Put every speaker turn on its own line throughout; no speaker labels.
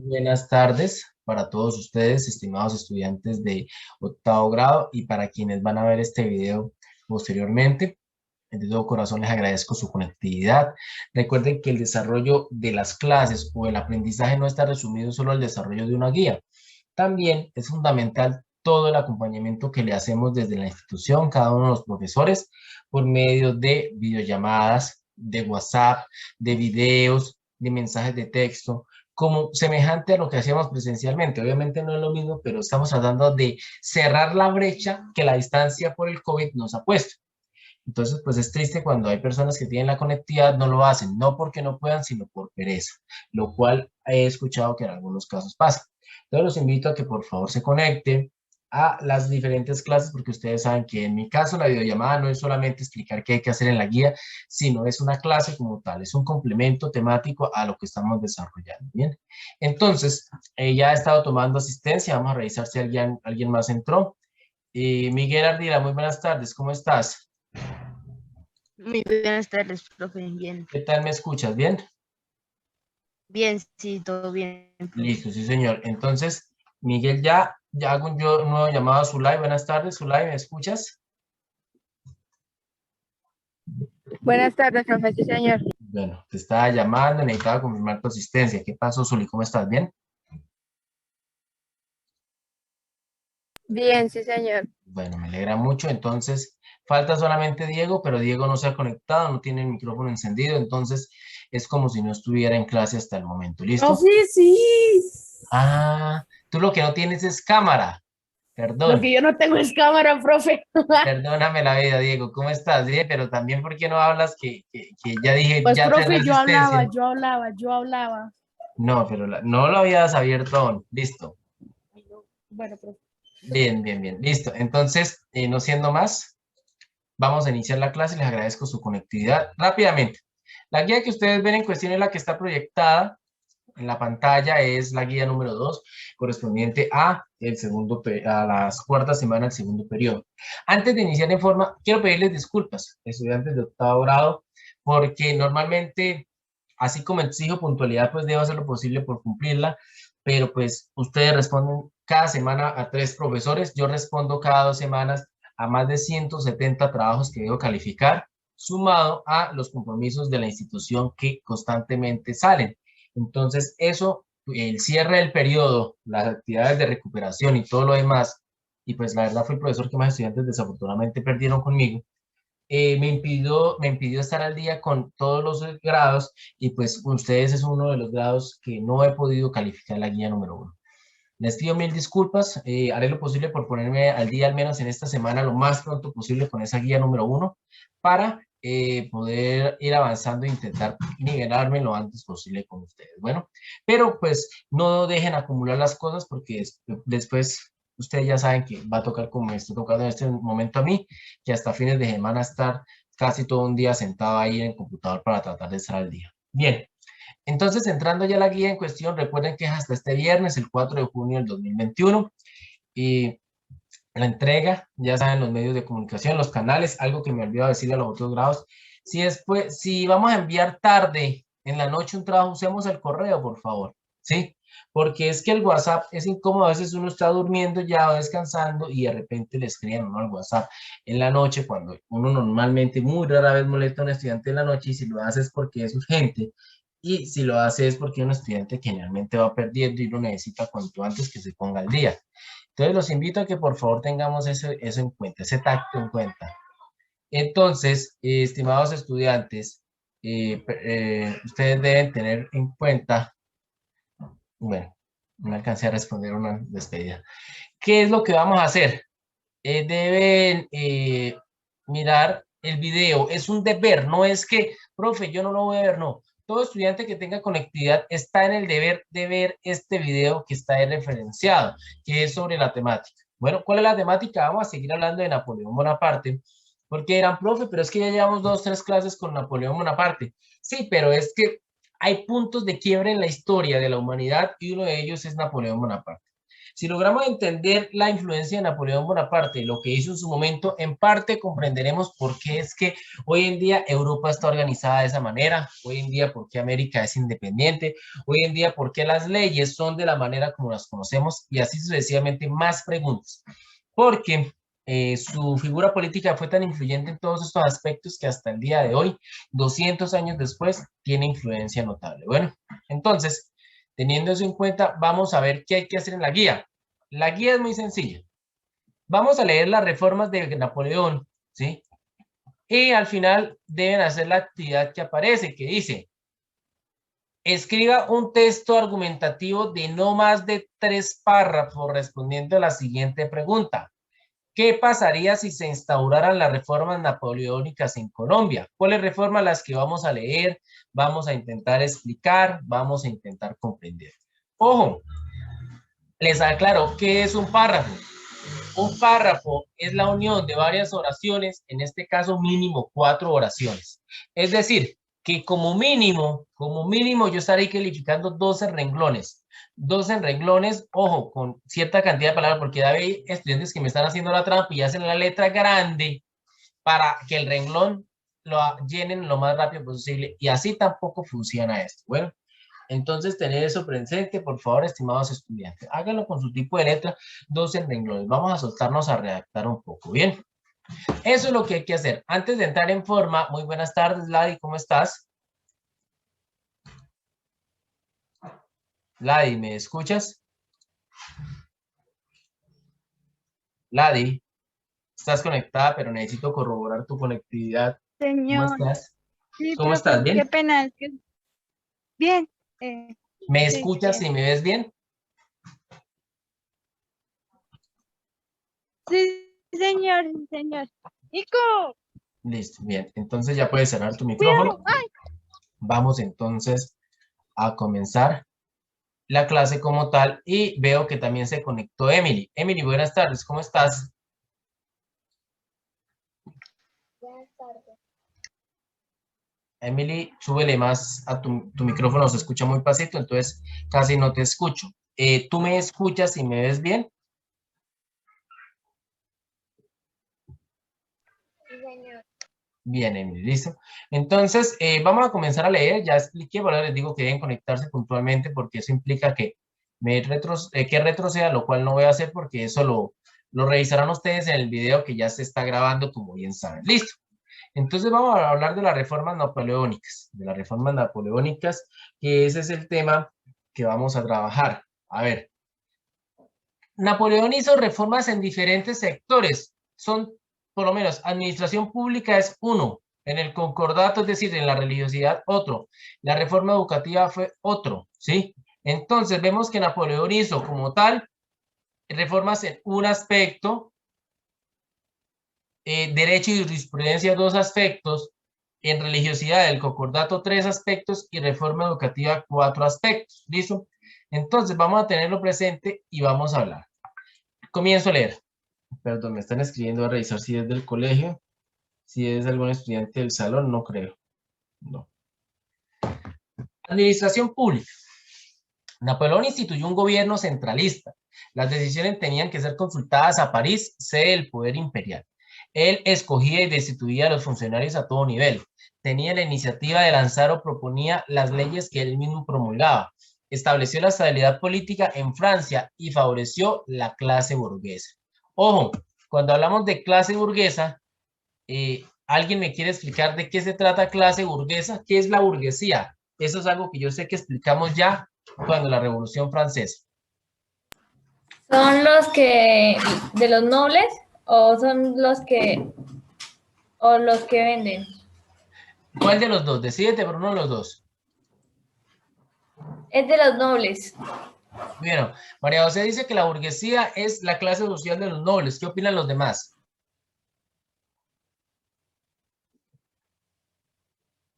Buenas tardes para todos ustedes, estimados estudiantes de octavo grado y para quienes van a ver este video posteriormente. De todo corazón les agradezco su conectividad. Recuerden que el desarrollo de las clases o el aprendizaje no está resumido solo al desarrollo de una guía. También es fundamental todo el acompañamiento que le hacemos desde la institución, cada uno de los profesores, por medio de videollamadas, de WhatsApp, de videos, de mensajes de texto, como semejante a lo que hacíamos presencialmente. Obviamente no es lo mismo, pero estamos tratando de cerrar la brecha que la distancia por el COVID nos ha puesto. Entonces, pues es triste cuando hay personas que tienen la conectividad, no lo hacen, no porque no puedan, sino por pereza, lo cual he escuchado que en algunos casos pasa. Entonces, los invito a que por favor se conecten a las diferentes clases, porque ustedes saben que en mi caso la videollamada no es solamente explicar qué hay que hacer en la guía, sino es una clase como tal, es un complemento temático a lo que estamos desarrollando. Bien, entonces, ya he estado tomando asistencia, vamos a revisar si alguien más entró. Miguel Ardila, muy buenas tardes, ¿cómo estás?
Muy buenas tardes, profe. Bien.
¿Qué tal me escuchas? ¿Bien?
Bien, sí, todo bien, profe.
Listo, sí, señor. Entonces, Miguel, ya hago un nuevo llamado a Zulay. Buenas tardes, Zulay, ¿me escuchas?
Buenas tardes, profe, sí, señor.
Bueno, te estaba llamando, necesitaba confirmar tu asistencia. ¿Qué pasó, Zuli? ¿Cómo estás? ¿Bien?
Bien, sí, señor.
Bueno, me alegra mucho. Entonces, falta solamente Diego, pero Diego no se ha conectado, no tiene el micrófono encendido, entonces es como si no estuviera en clase hasta el momento. ¿Listo?
Profe, sí.
Ah, tú lo que no tienes es cámara.
Lo
Perdón.
que yo no tengo es cámara, profe.
Perdóname la vida, Diego. ¿Cómo estás? Bien, pero también, ¿por qué no hablas? Que ya dije,
Pues,
ya cerré
profe,
asistencia.
yo hablaba.
No, pero no lo habías abierto aún. Listo.
Bueno, profe.
Bien, bien, bien. Listo. Entonces, no siendo más, vamos a iniciar la clase. Les agradezco su conectividad. Rápidamente. La guía que ustedes ven en cuestión es la que está proyectada en la pantalla, es la guía número 2, correspondiente a, a las cuartas semanas del segundo periodo. Antes de iniciar en forma, quiero pedirles disculpas, estudiantes de octavo grado, porque normalmente, así como exijo puntualidad, pues debo hacer lo posible por cumplirla, pero pues ustedes responden cada semana a 3 profesores, yo respondo cada 2 semanas a más de 170 trabajos que debo calificar, sumado a los compromisos de la institución que constantemente salen. Entonces, eso, el cierre del periodo, las actividades de recuperación y todo lo demás, y pues la verdad fue el profesor que más estudiantes desafortunadamente perdieron conmigo, me impidió estar al día con todos los grados y pues ustedes es uno de los grados que no he podido calificar la guía número 1. Les pido mil disculpas, haré lo posible por ponerme al día al menos en esta semana lo más pronto posible con esa guía número 1 para poder ir avanzando e intentar nivelarme lo antes posible con ustedes. Bueno, pero pues no dejen acumular las cosas porque después ustedes ya saben que va a tocar como me está tocando en este momento a mí, que hasta fines de semana estar casi todo un día sentado ahí en el computador para tratar de estar al día. Bien, entonces, entrando ya a la guía en cuestión, recuerden que es hasta este viernes, el 4 de junio del 2021, y la entrega, ya saben, los medios de comunicación, los canales, algo que me olvidé decirle a los otros grados. Si vamos a enviar tarde en la noche un trabajo, usemos el correo, por favor, ¿sí? Porque es que el WhatsApp es incómodo, a veces uno está durmiendo ya o descansando y de repente le escriben uno al WhatsApp en la noche, cuando uno normalmente muy rara vez molesta a un estudiante en la noche y si lo hace es porque es urgente y si lo hace es porque es un estudiante que generalmente va perdiendo y lo necesita cuanto antes que se ponga al día. Entonces los invito a que por favor tengamos eso en cuenta, ese tacto en cuenta. Entonces, estimados estudiantes, ustedes deben tener en cuenta, bueno, no alcancé a responder una despedida. ¿Qué es lo que vamos a hacer? Deben mirar el video, es un deber, no es que, profe, yo no lo voy a ver, no. Todo estudiante que tenga conectividad está en el deber de ver este video que está ahí referenciado, que es sobre la temática. Bueno, ¿cuál es la temática? Vamos a seguir hablando de Napoleón Bonaparte, porque dirán, profe, pero es que ya llevamos 2, 3 clases con Napoleón Bonaparte. Sí, pero es que hay puntos de quiebre en la historia de la humanidad y uno de ellos es Napoleón Bonaparte. Si logramos entender la influencia de Napoleón Bonaparte, lo que hizo en su momento, en parte comprenderemos por qué es que hoy en día Europa está organizada de esa manera, hoy en día por qué América es independiente, hoy en día por qué las leyes son de la manera como las conocemos y así sucesivamente más preguntas. Porque su figura política fue tan influyente en todos estos aspectos que hasta el día de hoy, 200 años después, tiene influencia notable. Bueno, entonces, teniendo eso en cuenta, vamos a ver qué hay que hacer en la guía. La guía es muy sencilla. Vamos a leer las reformas de Napoleón, ¿sí? Y al final deben hacer la actividad que aparece, que dice, escriba un texto argumentativo de no más de 3 párrafos respondiendo a la siguiente pregunta. ¿Qué pasaría si se instauraran las reformas napoleónicas en Colombia? ¿Cuáles reformas las que vamos a leer? Vamos a intentar explicar, vamos a intentar comprender. Ojo, les aclaro, ¿qué es un párrafo? Un párrafo es la unión de varias oraciones, en este caso mínimo 4 oraciones. Es decir, que como mínimo yo estaré calificando 12 renglones. 12 renglones, ojo, con cierta cantidad de palabras, porque ya hay estudiantes que me están haciendo la trampa y hacen la letra grande para que el renglón lo llenen lo más rápido posible. Y así tampoco funciona esto. Bueno, entonces, tener eso presente, por favor, estimados estudiantes. Háganlo con su tipo de letra, 12 renglones. Vamos a soltarnos a redactar un poco, ¿bien? Eso es lo que hay que hacer. Antes de entrar en forma, muy buenas tardes, Ladi, ¿cómo estás? Ladi, ¿me escuchas? Ladi, estás conectada, pero necesito corroborar tu conectividad.
Señor.
¿Cómo estás?
Sí,
¿Cómo
profe,
estás? ¿Bien?
qué pena. Bien.
¿Me
sí,
escuchas
bien.
y me ves bien?
Sí, señor, señor. Nico,
Listo, bien. Entonces ya puedes cerrar tu micrófono.
cuidado. Ay,
Vamos entonces a comenzar la clase como tal y veo que también se conectó Emily. Emily, buenas tardes, ¿cómo estás?
buenas tardes.
Emily, súbele más a tu micrófono, se escucha muy pasito, entonces casi no te escucho. ¿Tú me escuchas y me ves bien?
Sí, señor.
Bien, Emily, listo. Entonces, vamos a comenzar a leer. Ya expliqué, pero les digo que deben conectarse puntualmente porque eso implica que que retroceda, lo cual no voy a hacer porque eso lo revisarán ustedes en el video que ya se está grabando, como bien saben. Listo. Entonces vamos a hablar de las reformas napoleónicas, que ese es el tema que vamos a trabajar. A ver, Napoleón hizo reformas en diferentes sectores. Son, por lo menos, administración pública es uno, en el concordato, es decir, en la religiosidad, otro. La reforma educativa fue otro, ¿sí? Entonces, vemos que Napoleón hizo como tal reformas en un aspecto, derecho y jurisprudencia, 2 aspectos, en religiosidad del concordato, 3 aspectos, y reforma educativa, 4 aspectos. ¿Listo? Entonces, vamos a tenerlo presente y vamos a hablar. Comienzo a leer. Perdón, me están escribiendo a revisar si es del colegio, si es algún estudiante del salón, no creo. No. Administración pública. Napoleón instituyó un gobierno centralista. Las decisiones tenían que ser consultadas a París, sede del poder imperial. Él escogía y destituía a los funcionarios a todo nivel. Tenía la iniciativa de lanzar o proponía las leyes que él mismo promulgaba. Estableció la estabilidad política en Francia y favoreció la clase burguesa. Ojo, cuando hablamos de clase burguesa, ¿alguien me quiere explicar de qué se trata clase burguesa? ¿Qué es la burguesía? Eso es algo que yo sé que explicamos ya cuando la Revolución Francesa.
¿Son los que de los nobles o son los que venden?
¿Cuál de los dos? Decídete por uno de los dos.
Es de los nobles.
Bueno, María José dice que la burguesía es la clase social de los nobles. ¿Qué opinan los demás?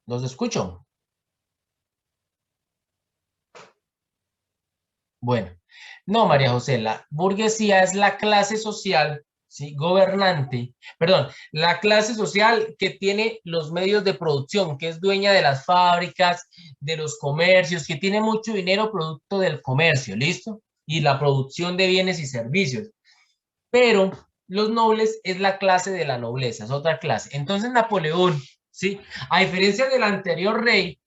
¿Los escucho? Bueno, no, María José, la burguesía es la clase social, ¿sí? Gobernante, perdón, la clase social que tiene los medios de producción, que es dueña de las fábricas, de los comercios, que tiene mucho dinero producto del comercio, ¿listo? y la producción de bienes y servicios. Pero los nobles es la clase de la nobleza, es otra clase. Entonces Napoleón, ¿sí? A diferencia del anterior rey,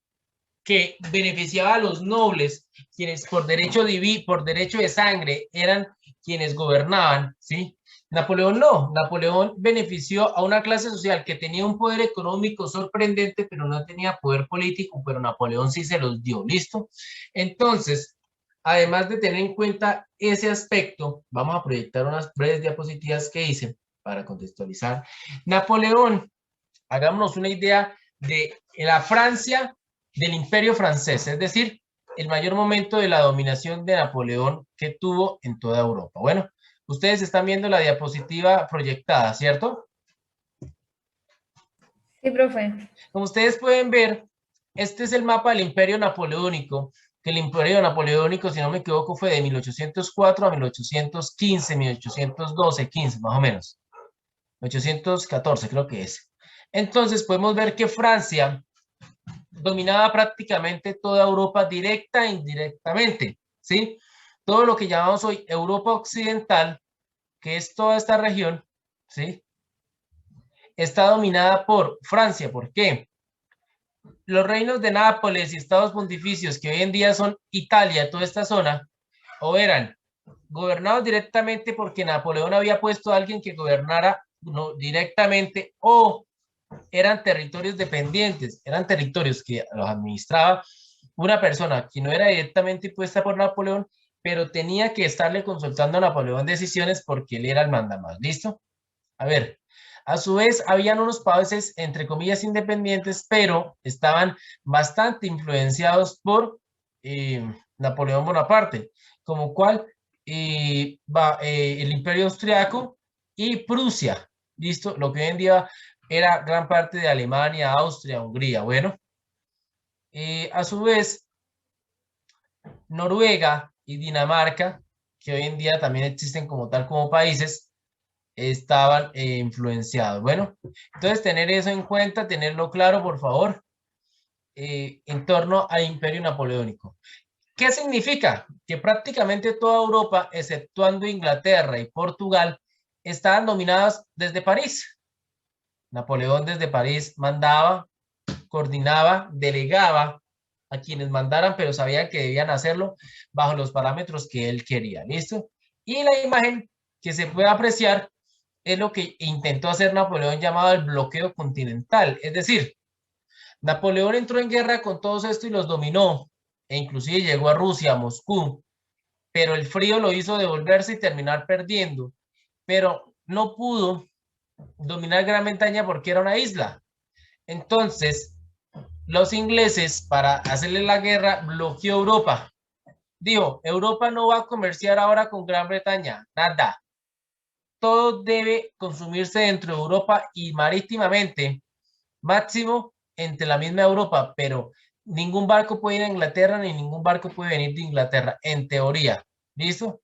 que beneficiaba a los nobles, quienes por derecho de sangre eran quienes gobernaban, ¿sí? Napoleón no, Napoleón benefició a una clase social que tenía un poder económico sorprendente, pero no tenía poder político, pero Napoleón sí se los dio, ¿listo? Entonces, además de tener en cuenta ese aspecto, vamos a proyectar unas breves diapositivas que hice para contextualizar. Napoleón, hagámonos una idea de la Francia del Imperio francés, es decir, el mayor momento de la dominación de Napoleón que tuvo en toda Europa. Bueno, ustedes están viendo la diapositiva proyectada, ¿cierto?
Sí, profe.
Como ustedes pueden ver, este es el mapa del Imperio Napoleónico, que el Imperio Napoleónico, si no me equivoco, fue de 1804 a 1815, 1812, 15, más o menos. 1814 creo que es. Entonces podemos ver que Francia dominaba prácticamente toda Europa directa e indirectamente, ¿sí? Todo lo que llamamos hoy Europa Occidental, que es toda esta región, ¿sí? Está dominada por Francia. ¿Por qué? Los reinos de Nápoles y estados pontificios, que hoy en día son Italia, toda esta zona, o eran gobernados directamente porque Napoleón había puesto a alguien que gobernara directamente, o eran territorios dependientes, eran territorios que los administraba una persona que no era directamente impuesta por Napoleón, pero tenía que estarle consultando a Napoleón decisiones porque él era el mandamás. ¿Listo? A ver, a su vez habían unos países entre comillas independientes, pero estaban bastante influenciados por Napoleón Bonaparte, como cual el Imperio Austriaco y Prusia. ¿Listo? Lo que hoy en día era gran parte de Alemania, Austria, Hungría. Bueno, a su vez, Noruega y Dinamarca, que hoy en día también existen como tal como países, estaban influenciados. Bueno, entonces tener eso en cuenta, tenerlo claro, por favor, en torno al Imperio Napoleónico. ¿Qué significa? Que prácticamente toda Europa, exceptuando Inglaterra y Portugal, estaban dominadas desde París. Napoleón desde París mandaba, coordinaba, delegaba a quienes mandaran, pero sabía que debían hacerlo bajo los parámetros que él quería. ¿Listo? Y la imagen que se puede apreciar es lo que intentó hacer Napoleón, llamado el bloqueo continental. Es decir, Napoleón entró en guerra con todos estos y los dominó, e inclusive llegó a Rusia, a Moscú, pero el frío lo hizo devolverse y terminar perdiendo. Pero no pudo dominar Gran Bretaña porque era una isla. Entonces, los ingleses, para hacerle la guerra, bloqueó Europa. Dijo, Europa no va a comerciar ahora con Gran Bretaña, nada. Todo debe consumirse dentro de Europa y marítimamente, máximo entre la misma Europa, pero ningún barco puede ir a Inglaterra ni ningún barco puede venir de Inglaterra, en teoría. ¿Listo?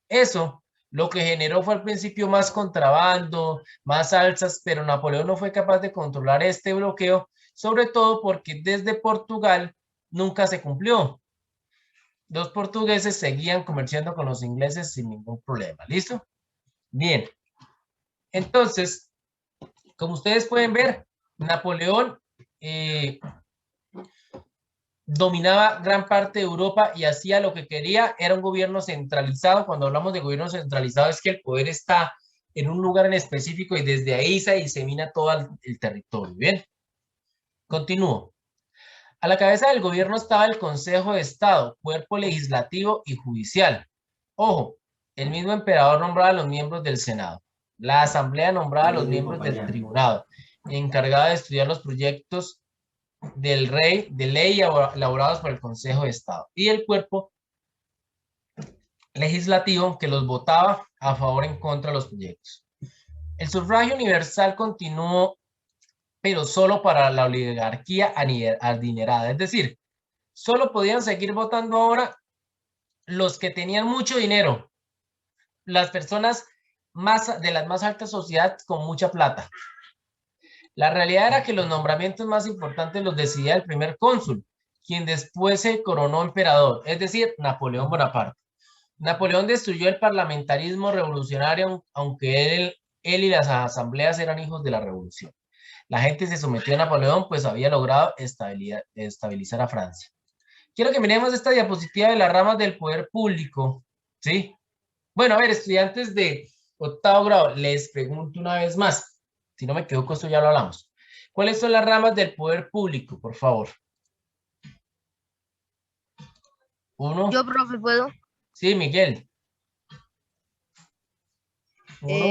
Eso lo que generó fue al principio más contrabando, más alzas, pero Napoleón no fue capaz de controlar este bloqueo, sobre todo porque desde Portugal nunca se cumplió. Los portugueses seguían comerciando con los ingleses sin ningún problema. ¿Listo? Bien. Entonces, como ustedes pueden ver, Napoleón dominaba gran parte de Europa y hacía lo que quería. Era un gobierno centralizado. Cuando hablamos de gobierno centralizado es que el poder está en un lugar en específico y desde ahí se disemina todo el territorio. Bien, continúo. A la cabeza del gobierno estaba el Consejo de Estado, cuerpo legislativo y judicial. Ojo, el mismo emperador nombraba a los miembros del Senado. La Asamblea nombraba a los miembros del Tribunado, encargada de estudiar los proyectos del rey de ley elaborados por el Consejo de Estado, y el cuerpo legislativo que los votaba a favor o en contra de los proyectos. El sufragio universal continuó, pero solo para la oligarquía adinerada, es decir, solo podían seguir votando ahora los que tenían mucho dinero, las personas de las más altas sociedades con mucha plata. La realidad era que los nombramientos más importantes los decidía el primer cónsul, quien después se coronó emperador, es decir, Napoleón Bonaparte. Napoleón destruyó el parlamentarismo revolucionario, aunque él y las asambleas eran hijos de la revolución. La gente se sometió a Napoleón, pues había logrado estabilizar a Francia. Quiero que miremos esta diapositiva de las ramas del poder público, ¿sí? Bueno, a ver, estudiantes de 8º grado, les pregunto una vez más. Si no me equivoco, esto ya lo hablamos. ¿Cuáles son las ramas del poder público, por favor? Uno.
Yo, profe, ¿puedo?
Sí, Miguel. Uno.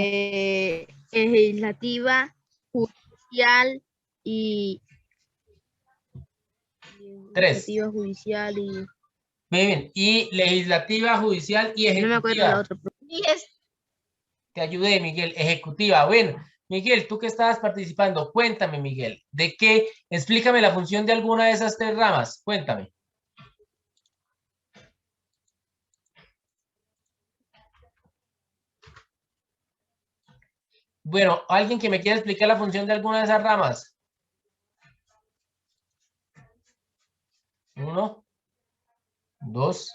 Legislativa, judicial y...
3.
Legislativa, judicial y...
Bien, y legislativa, judicial y ejecutiva.
No me acuerdo la otra, profe.
Te ayudé, Miguel. Ejecutiva. Bueno, Miguel, tú que estabas participando, cuéntame, Miguel, explícame la función de alguna de esas 3 ramas. Cuéntame. Bueno, ¿alguien que me quiera explicar la función de alguna de esas ramas? 1, 2,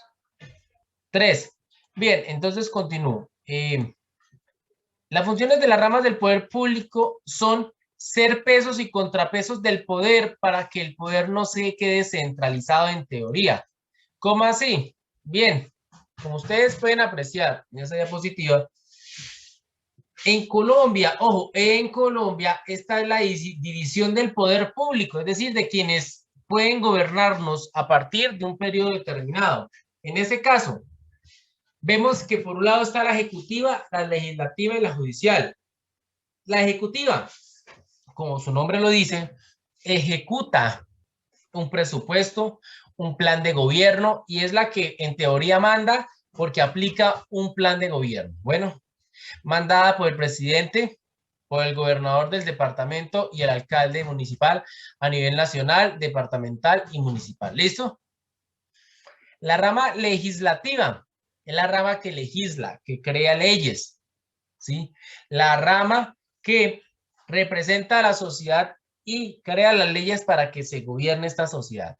3. Bien, entonces continúo. Las funciones de las ramas del poder público son ser pesos y contrapesos del poder para que el poder no se quede centralizado en teoría. ¿Cómo así? Bien, como ustedes pueden apreciar en esa diapositiva, en Colombia, ojo, en Colombia esta es la división del poder público, es decir, de quienes pueden gobernarnos a partir de un periodo determinado. En ese caso, vemos que por un lado está la ejecutiva, la legislativa y la judicial. La ejecutiva, como su nombre lo dice, ejecuta un presupuesto, un plan de gobierno y es la que en teoría manda porque aplica un plan de gobierno. Bueno, mandada por el presidente, por el gobernador del departamento y el alcalde municipal a nivel nacional, departamental y municipal. ¿Listo? La rama legislativa es la rama que legisla, que crea leyes, ¿sí? La rama que representa a la sociedad y crea las leyes para que se gobierne esta sociedad.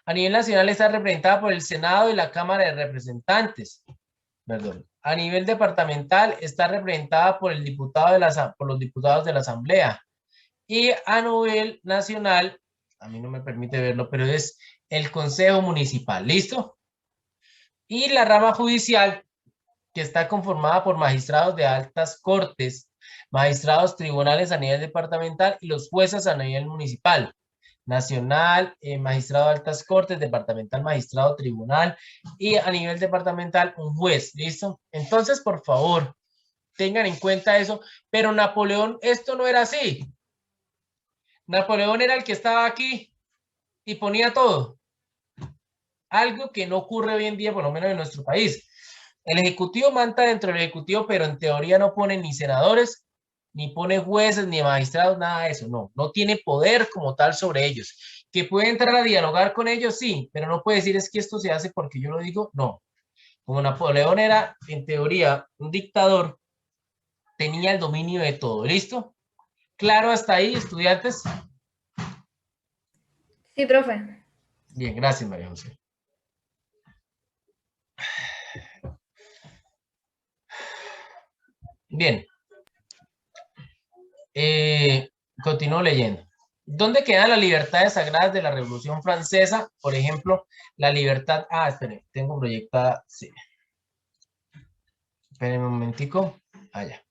A nivel nacional está representada por el Senado y la Cámara de Representantes. Perdón. A nivel departamental está representada por los diputados de la Asamblea. Y a nivel nacional, a mí no me permite verlo, pero es el Consejo Municipal. ¿Listo? Y la rama judicial, que está conformada por magistrados de altas cortes, magistrados tribunales a nivel departamental y los jueces a nivel municipal. Nacional, magistrado de altas cortes, departamental, magistrado tribunal y a nivel departamental un juez, ¿listo? Entonces, por favor, tengan en cuenta eso, pero Napoleón, esto no era así. Napoleón era el que estaba aquí y ponía todo. Algo que no ocurre hoy en día, por lo menos en nuestro país. El ejecutivo manda dentro del ejecutivo, pero en teoría no pone ni senadores, ni pone jueces, ni magistrados, nada de eso. No tiene poder como tal sobre ellos. Que puede entrar a dialogar con ellos, sí, pero no puede decir es que esto se hace porque yo lo digo, no. Como Napoleón era, en teoría, un dictador, tenía el dominio de todo. ¿Listo? ¿Claro hasta ahí, estudiantes?
Sí, profe.
Bien, gracias, María José. Bien. Continúo leyendo. ¿Dónde quedan las libertades sagradas de la Revolución Francesa? Por ejemplo, la libertad... esperen, tengo proyectada... Sí. Esperen un momentico. Allá.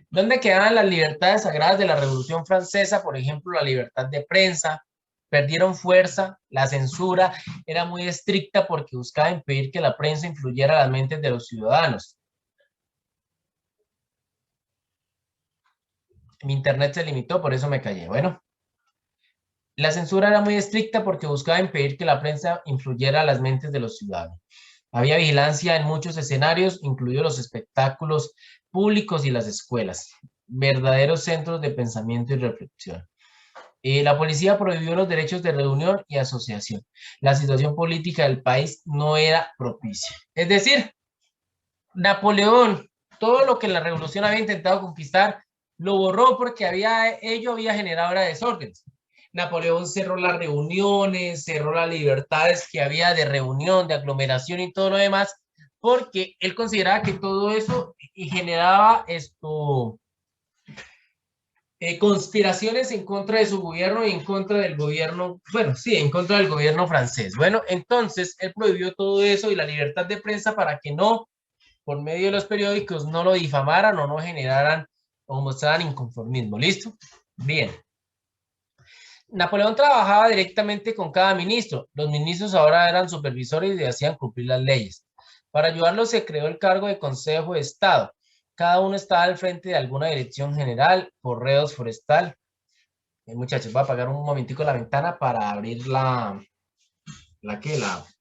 ¿Dónde quedan las libertades sagradas de la Revolución Francesa? Por ejemplo, la libertad de prensa. Perdieron fuerza, la censura era muy estricta porque buscaba impedir que la prensa influyera en las mentes de los ciudadanos. Mi internet se limitó, por eso me callé. Bueno, la censura era muy estricta porque buscaba impedir que la prensa influyera en las mentes de los ciudadanos. Había vigilancia en muchos escenarios, incluidos los espectáculos públicos y las escuelas, verdaderos centros de pensamiento y reflexión. La policía prohibió los derechos de reunión y asociación. La situación política del país no era propicia. Es decir, Napoleón, todo lo que la revolución había intentado conquistar, lo borró porque ello había generado desórdenes. Napoleón cerró las reuniones, cerró las libertades que había de reunión, de aglomeración y todo lo demás, porque él consideraba que todo eso generaba conspiraciones en contra de su gobierno y en contra del gobierno, bueno, sí, en contra del gobierno francés. Bueno, entonces él prohibió todo eso y la libertad de prensa para que no, por medio de los periódicos, no lo difamaran o no generaran o mostraran inconformismo. ¿Listo? Bien. Napoleón trabajaba directamente con cada ministro. Los ministros ahora eran supervisores y hacían cumplir las leyes. Para ayudarlos se creó el cargo de Consejo de Estado. Cada uno estaba al frente de alguna dirección general, correos, forestal. Muchachos, voy a apagar un momentico la ventana para abrir una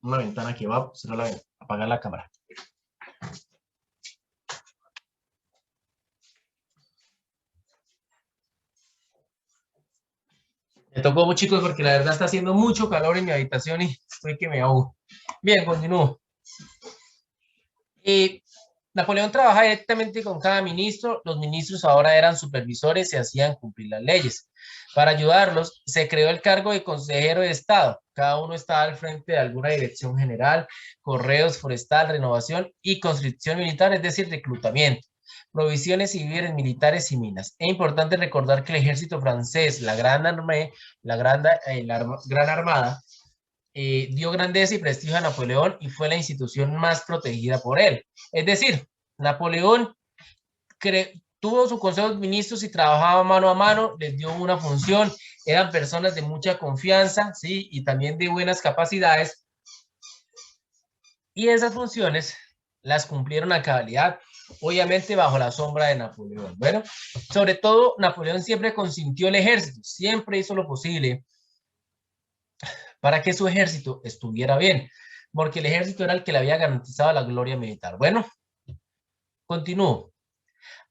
ventana que va a apagar la cámara. Me tocó, chicos, porque la verdad está haciendo mucho calor en mi habitación y estoy que me ahogo. Bien, continúo. Napoleón trabajaba directamente con cada ministro. Los ministros ahora eran supervisores y hacían cumplir las leyes. Para ayudarlos, se creó el cargo de consejero de Estado. Cada uno estaba al frente de alguna dirección general, correos, forestal, renovación y conscripción militar, es decir, reclutamiento, provisiones y víveres militares y minas. Es importante recordar que el ejército francés, la Gran Armada, dio grandeza y prestigio a Napoleón y fue la institución más protegida por él. Es decir, Napoleón tuvo su consejo de ministros y trabajaba mano a mano, les dio una función, eran personas de mucha confianza, ¿sí? Y también de buenas capacidades. Y esas funciones las cumplieron a cabalidad, obviamente bajo la sombra de Napoleón. Bueno, sobre todo, Napoleón siempre consintió el ejército, siempre hizo lo posible para que su ejército estuviera bien, porque el ejército era el que le había garantizado la gloria militar. Bueno, continúo.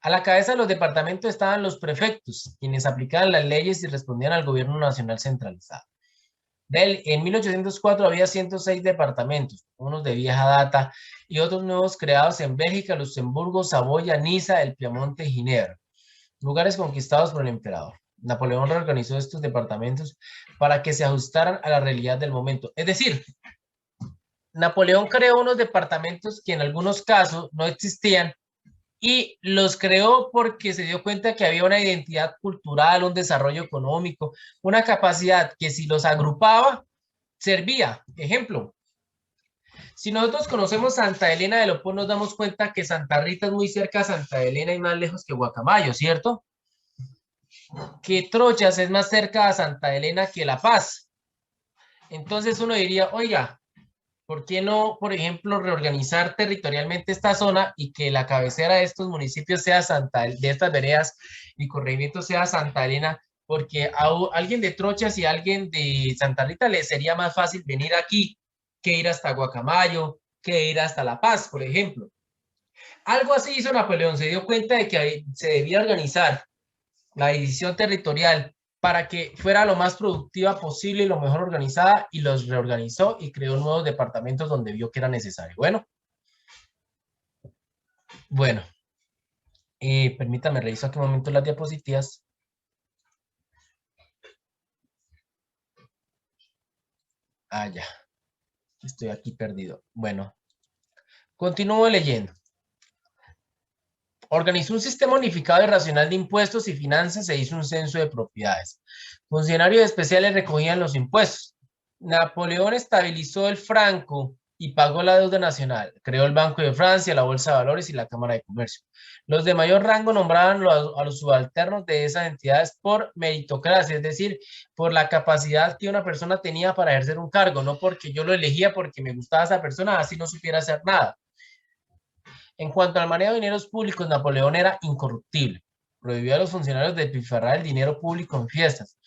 A la cabeza de los departamentos estaban los prefectos, quienes aplicaban las leyes y respondían al gobierno nacional centralizado. En 1804 había 106 departamentos, unos de vieja data y otros nuevos creados en Bélgica, Luxemburgo, Saboya, Niza, el Piamonte y Ginebra, lugares conquistados por el emperador. Napoleón reorganizó estos departamentos para que se ajustaran a la realidad del momento. Es decir, Napoleón creó unos departamentos que en algunos casos no existían y los creó porque se dio cuenta que había una identidad cultural, un desarrollo económico, una capacidad que si los agrupaba, servía. Ejemplo, si nosotros conocemos Santa Elena de Leopoldo, nos damos cuenta que Santa Rita es muy cerca a Santa Elena y más lejos que Guacamayo, ¿cierto? Que Trochas es más cerca a Santa Elena que La Paz. Entonces uno diría, oiga, ¿por qué no, por ejemplo, reorganizar territorialmente esta zona y que la cabecera de estos municipios sea de estas veredas y corregimientos sea Santa Elena? Porque a alguien de Trochas y a alguien de Santa Rita le sería más fácil venir aquí que ir hasta Guacamayo, que ir hasta La Paz, por ejemplo. Algo así hizo Napoleón, se dio cuenta de que se debía organizar la división territorial para que fuera lo más productiva posible y lo mejor organizada, y los reorganizó y creó nuevos departamentos donde vio que era necesario. Bueno, permítame reviso a qué momento las diapositivas. Ya, estoy aquí perdido. Bueno, continúo leyendo. Organizó un sistema unificado y racional de impuestos y finanzas e hizo un censo de propiedades. Funcionarios especiales recogían los impuestos. Napoleón estabilizó el franco y pagó la deuda nacional. Creó el Banco de Francia, la Bolsa de Valores y la Cámara de Comercio. Los de mayor rango nombraban a los subalternos de esas entidades por meritocracia, es decir, por la capacidad que una persona tenía para ejercer un cargo, no porque yo lo elegía porque me gustaba esa persona, así no supiera hacer nada. En cuanto al manejo de dineros públicos, Napoleón era incorruptible. Prohibió a los funcionarios despilfarrar el dinero público en fiestas.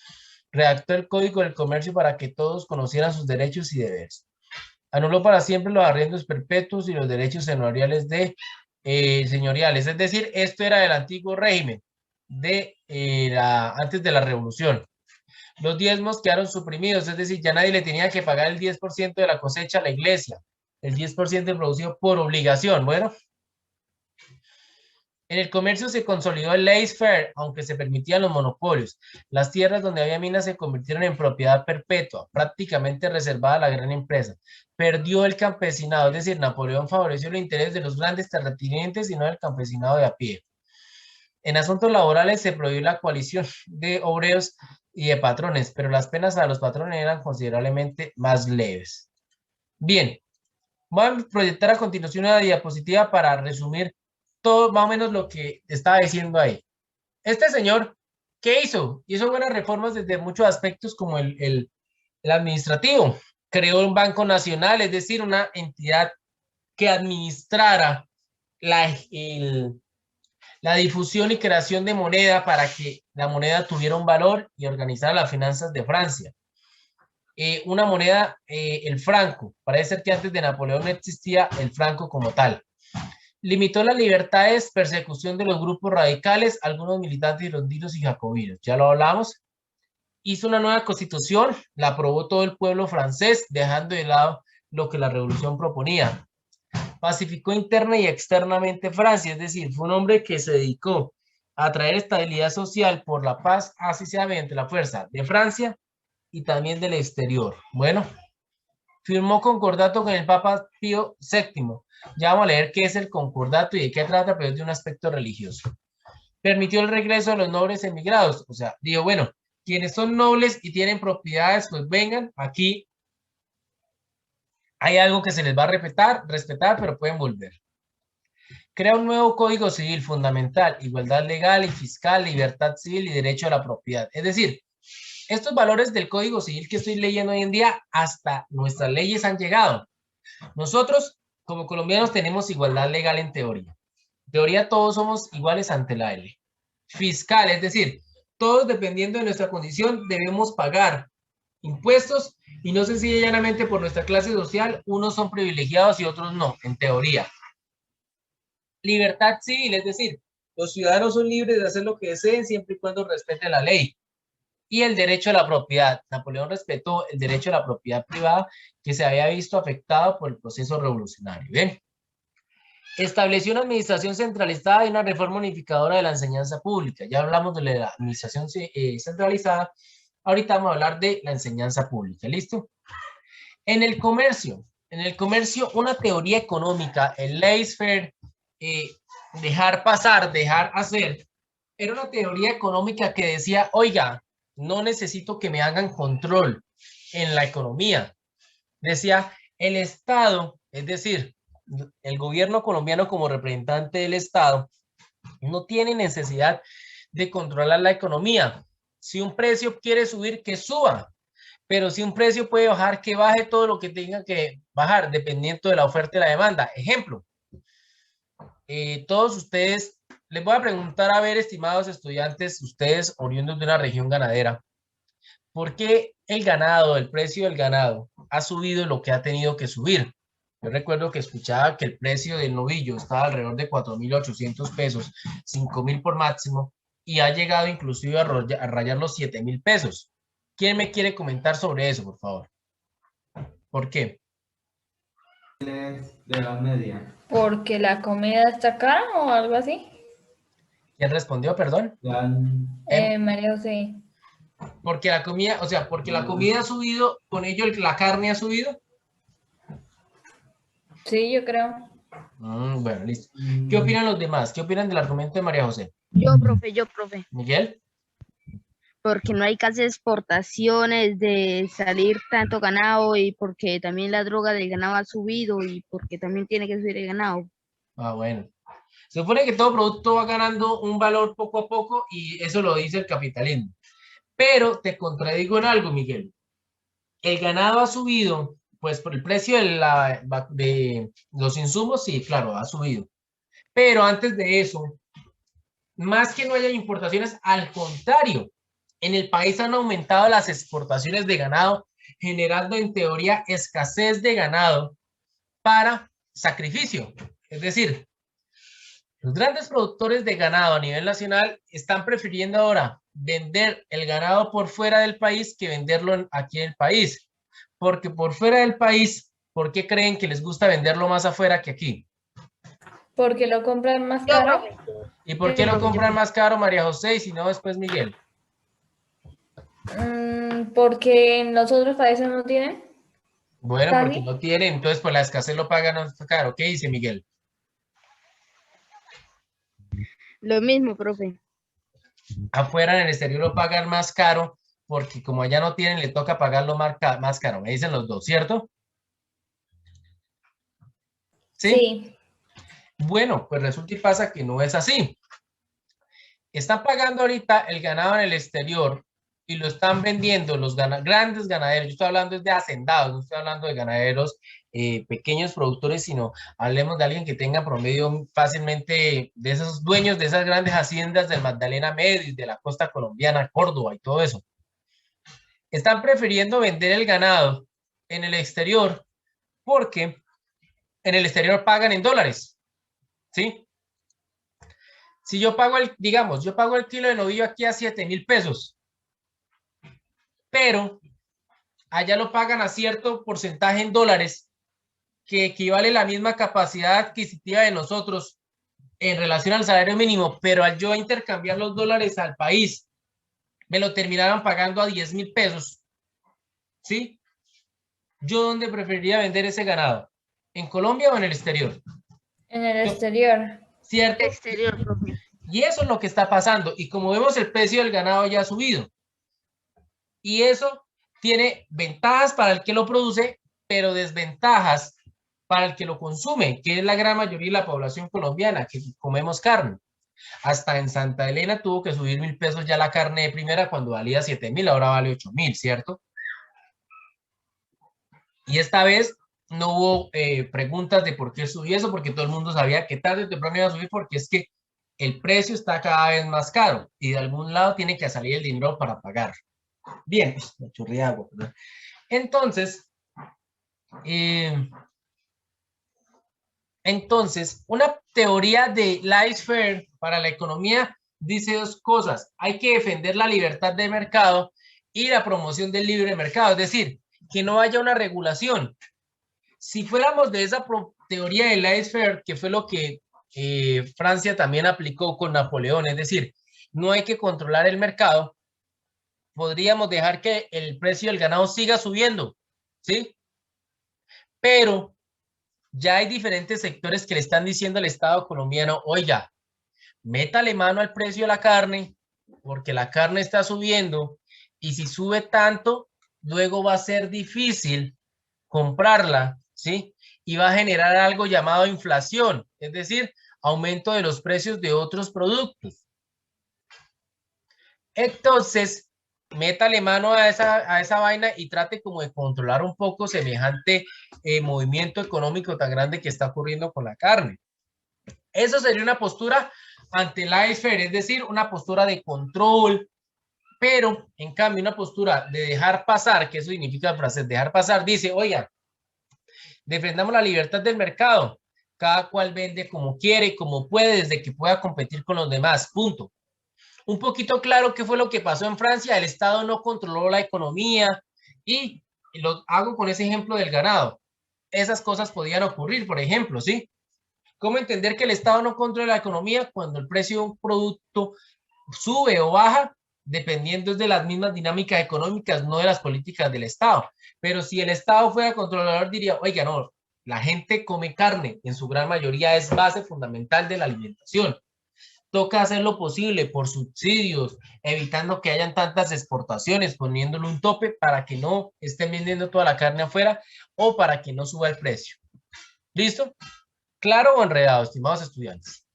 Redactó el Código del Comercio para que todos conocieran sus derechos y deberes. Anuló para siempre los arriendos perpetuos y los derechos señoriales es decir, esto era del antiguo régimen, antes de la Revolución. Los diezmos quedaron suprimidos, es decir, ya nadie le tenía que pagar el 10% de la cosecha a la iglesia, el 10% producido por obligación. Bueno, En el comercio se consolidó el laissez-faire, aunque se permitían los monopolios. Las tierras donde había minas se convirtieron en propiedad perpetua, prácticamente reservada a la gran empresa. Perdió el campesinado, es decir, Napoleón favoreció los intereses de los grandes terratenientes y no del campesinado de a pie. En asuntos laborales se prohibió la coalición de obreros y de patrones, pero las penas a los patrones eran considerablemente más leves. Bien, voy a proyectar a continuación una diapositiva para resumir todo más o menos lo que estaba diciendo ahí. Este señor, ¿qué hizo? Hizo buenas reformas desde muchos aspectos como el administrativo. Creó un banco nacional, es decir, una entidad que administrara la difusión y creación de moneda para que la moneda tuviera un valor y organizara las finanzas de Francia. Una moneda, el franco. Parece ser que antes de Napoleón no existía el franco como tal. Limitó las libertades, persecución de los grupos radicales, algunos militantes irondinos y jacobinos. Ya lo hablamos. Hizo una nueva constitución, la aprobó todo el pueblo francés, dejando de lado lo que la revolución proponía. Pacificó interna y externamente Francia, es decir, fue un hombre que se dedicó a traer estabilidad social por la paz, así sea mediante la fuerza de Francia y también del exterior. Bueno, firmó concordato con el Papa Pío VII. Ya vamos a leer qué es el concordato y de qué trata, pero es de un aspecto religioso. Permitió el regreso de los nobles emigrados, o sea, digo, bueno, quienes son nobles y tienen propiedades, pues vengan, aquí hay algo que se les va a respetar, pero pueden volver. Crea un nuevo código civil fundamental, igualdad legal y fiscal, libertad civil y derecho a la propiedad. Es decir, estos valores del código civil que estoy leyendo hoy en día, hasta nuestras leyes han llegado. Nosotros, como colombianos, tenemos igualdad legal en teoría. En teoría, todos somos iguales ante la ley. Fiscal, es decir, todos dependiendo de nuestra condición debemos pagar impuestos y no sencilla y llanamente por nuestra clase social, unos son privilegiados y otros no, en teoría. Libertad civil, es decir, los ciudadanos son libres de hacer lo que deseen siempre y cuando respeten la ley. Y el derecho a la propiedad. Napoleón respetó el derecho a la propiedad privada que se había visto afectado por el proceso revolucionario. ¿Ven? Estableció una administración centralizada y una reforma unificadora de la enseñanza pública. Ya hablamos de la administración centralizada. Ahorita vamos a hablar de la enseñanza pública. ¿Listo? En el comercio una teoría económica, el laissez-faire, dejar pasar, dejar hacer, era una teoría económica que decía, oiga, no necesito que me hagan control en la economía. Decía, el Estado, es decir, el gobierno colombiano como representante del Estado, no tiene necesidad de controlar la economía. Si un precio quiere subir, que suba. Pero si un precio puede bajar, que baje todo lo que tenga que bajar, dependiendo de la oferta y la demanda. Ejemplo, todos ustedes, les voy a preguntar, a ver, estimados estudiantes, ustedes oriundos de una región ganadera, ¿por qué el precio del ganado ha subido lo que ha tenido que subir? Yo recuerdo que escuchaba que el precio del novillo estaba alrededor de 4.800 pesos, 5.000 por máximo, y ha llegado inclusive a rayar los 7.000 pesos. ¿Quién me quiere comentar sobre eso, por favor? ¿Por qué?
De la media.
¿Porque la comida está cara o algo así?
¿Quién respondió, perdón?
María José.
Porque la comida, o sea, porque la comida ha subido, con ello la carne ha subido.
Sí, yo creo.
Bueno, listo. ¿Qué opinan los demás? ¿Qué opinan del argumento de María José?
Yo, profe.
¿Miguel?
Porque no hay casi exportaciones de salir tanto ganado y porque también la droga del ganado ha subido y porque también tiene que subir el ganado.
Ah, bueno. Se supone que todo producto va ganando un valor poco a poco y eso lo dice el capitalismo. Pero te contradigo en algo, Miguel. El ganado ha subido, pues por el precio de los insumos, sí, claro, ha subido. Pero antes de eso, más que no haya importaciones, al contrario, en el país han aumentado las exportaciones de ganado, generando en teoría escasez de ganado para sacrificio. Es decir, los grandes productores de ganado a nivel nacional están prefiriendo ahora vender el ganado por fuera del país que venderlo aquí en el país. Porque por fuera del país, ¿por qué creen que les gusta venderlo más afuera que aquí?
Porque lo compran más
Yo,
caro.
profe.
¿Y por qué lo compran más caro, María José, y si no después Miguel?
Porque en los otros países no tienen.
Bueno, porque
Casi.
no tienen, entonces por la escasez lo pagan más caro. ¿Qué dice Miguel?
Lo mismo, profe.
Afuera en el exterior lo pagan más caro porque como allá no tienen, le toca pagarlo más caro. Me dicen los dos, ¿cierto? ¿Sí?
Sí.
Bueno, pues resulta y pasa que no es así. Están pagando ahorita el ganado en el exterior y lo están vendiendo los grandes ganaderos. Yo estoy hablando de hacendados, no estoy hablando de ganaderos pequeños productores, sino hablemos de alguien que tenga promedio fácilmente de esos dueños de esas grandes haciendas del Magdalena Medio, de la costa colombiana, Córdoba y todo eso. Están prefiriendo vender el ganado en el exterior porque en el exterior pagan en dólares, ¿sí? Si yo pago digamos, yo pago el kilo de novillo aquí a 7.000 pesos, pero allá lo pagan a cierto porcentaje en dólares que equivale a la misma capacidad adquisitiva de nosotros en relación al salario mínimo, pero al yo intercambiar los dólares al país, me lo terminaban pagando a 10.000 pesos, ¿sí? ¿Yo dónde preferiría vender ese ganado? ¿En Colombia o en el exterior?
En el exterior.
¿Cierto?
Exterior, profe.
Y eso es lo que está pasando. Y como vemos, el precio del ganado ya ha subido. Y eso tiene ventajas para el que lo produce, pero desventajas para el que lo consume, que es la gran mayoría de la población colombiana, que comemos carne. Hasta en Santa Elena tuvo que subir 1.000 pesos ya la carne de primera cuando valía 7.000, ahora vale 8.000, ¿cierto? Y esta vez no hubo preguntas de por qué subió eso, porque todo el mundo sabía que tarde o temprano iba a subir, porque es que el precio está cada vez más caro y de algún lado tiene que salir el dinero para pagar. Bien, me churré agua, ¿verdad? Entonces, una teoría de laissez-faire para la economía dice dos cosas. Hay que defender la libertad de mercado y la promoción del libre mercado, es decir, que no haya una regulación. Si fuéramos de esa teoría de laissez-faire, que fue lo que Francia también aplicó con Napoleón, es decir, no hay que controlar el mercado, podríamos dejar que el precio del ganado siga subiendo, ¿sí? Pero ya hay diferentes sectores que le están diciendo al Estado colombiano, oiga, métale mano al precio de la carne, porque la carne está subiendo, y si sube tanto, luego va a ser difícil comprarla, ¿sí? Y va a generar algo llamado inflación, es decir, aumento de los precios de otros productos. Entonces, métale mano a esa vaina y trate como de controlar un poco semejante movimiento económico tan grande que está ocurriendo con la carne. Eso sería una postura ante la esfera, es decir, una postura de control, pero en cambio una postura de dejar pasar, que eso significa el francés, dejar pasar, dice, oiga, defendamos la libertad del mercado, cada cual vende como quiere, como puede, desde que pueda competir con los demás, punto. Un poquito claro qué fue lo que pasó en Francia, el Estado no controló la economía y lo hago con ese ejemplo del ganado. Esas cosas podían ocurrir, por ejemplo, ¿sí? ¿Cómo entender que el Estado no controla la economía cuando el precio de un producto sube o baja? Dependiendo de las mismas dinámicas económicas, no de las políticas del Estado. Pero si el Estado fuera controlador, diría, oiga, no, la gente come carne, en su gran mayoría es base fundamental de la alimentación. Toca hacer lo posible por subsidios, evitando que hayan tantas exportaciones, poniéndole un tope para que no estén vendiendo toda la carne afuera o para que no suba el precio. ¿Listo? ¿Claro o enredado, estimados estudiantes?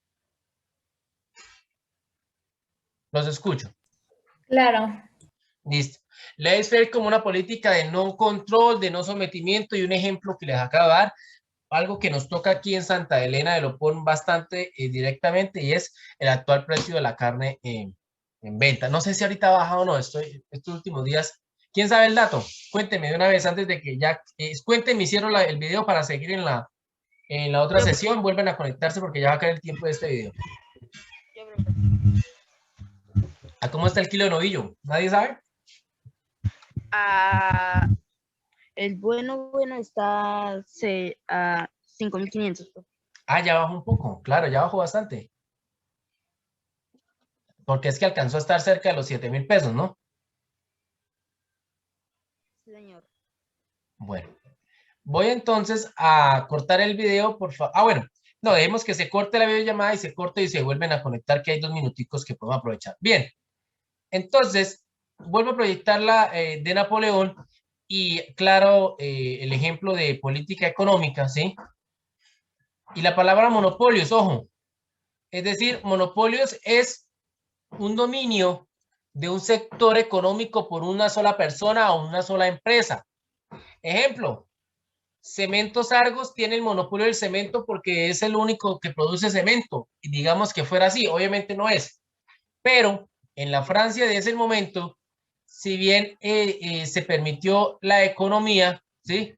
Los escucho.
Claro.
Listo. Laissez-faire como una política de no control, de no sometimiento, y un ejemplo que les acabo de dar, algo que nos toca aquí en Santa Elena de Lopón bastante directamente, y es el actual precio de la carne en venta. No sé si ahorita ha bajado o no, estos últimos días. ¿Quién sabe el dato? Cuénteme de una vez antes de que ya, cuéntenme, hicieron el video para seguir en la otra sesión, vuelven a conectarse porque ya va a caer el tiempo de este video. ¿A cómo está el kilo de novillo? ¿Nadie sabe?
El bueno está a 5.500.
Ah, ya bajó un poco, claro, ya bajó bastante. Porque es que alcanzó a estar cerca de los 7.000 pesos, ¿no?
Sí, señor.
Bueno, voy entonces a cortar el video, por favor. Ah, bueno, no, dejemos que se corte la videollamada y se corte y se vuelven a conectar, que hay 2 minuticos que podemos aprovechar. Bien, entonces, vuelvo a proyectar la de Napoleón y, claro, el ejemplo de política económica, ¿sí? Y la palabra monopolios, ojo. Es decir, monopolios es un dominio de un sector económico por una sola persona o una sola empresa. Ejemplo, Cementos Argos tiene el monopolio del cemento porque es el único que produce cemento. Y digamos que fuera así, obviamente no es. Pero en la Francia de ese momento, si bien se permitió la economía, ¿sí?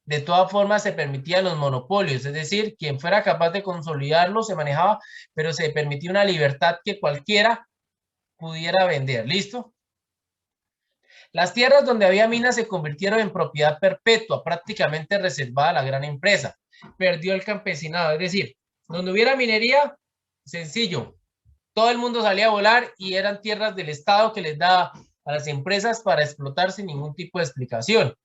De todas formas se permitían los monopolios, es decir, quien fuera capaz de consolidarlo se manejaba, pero se permitía una libertad que cualquiera pudiera vender. ¿Listo? Las tierras donde había minas se convirtieron en propiedad perpetua, prácticamente reservada a la gran empresa. Perdió el campesinado, es decir, donde hubiera minería, sencillo, todo el mundo salía a volar y eran tierras del Estado que les daba a las empresas para explotar sin ningún tipo de explicación.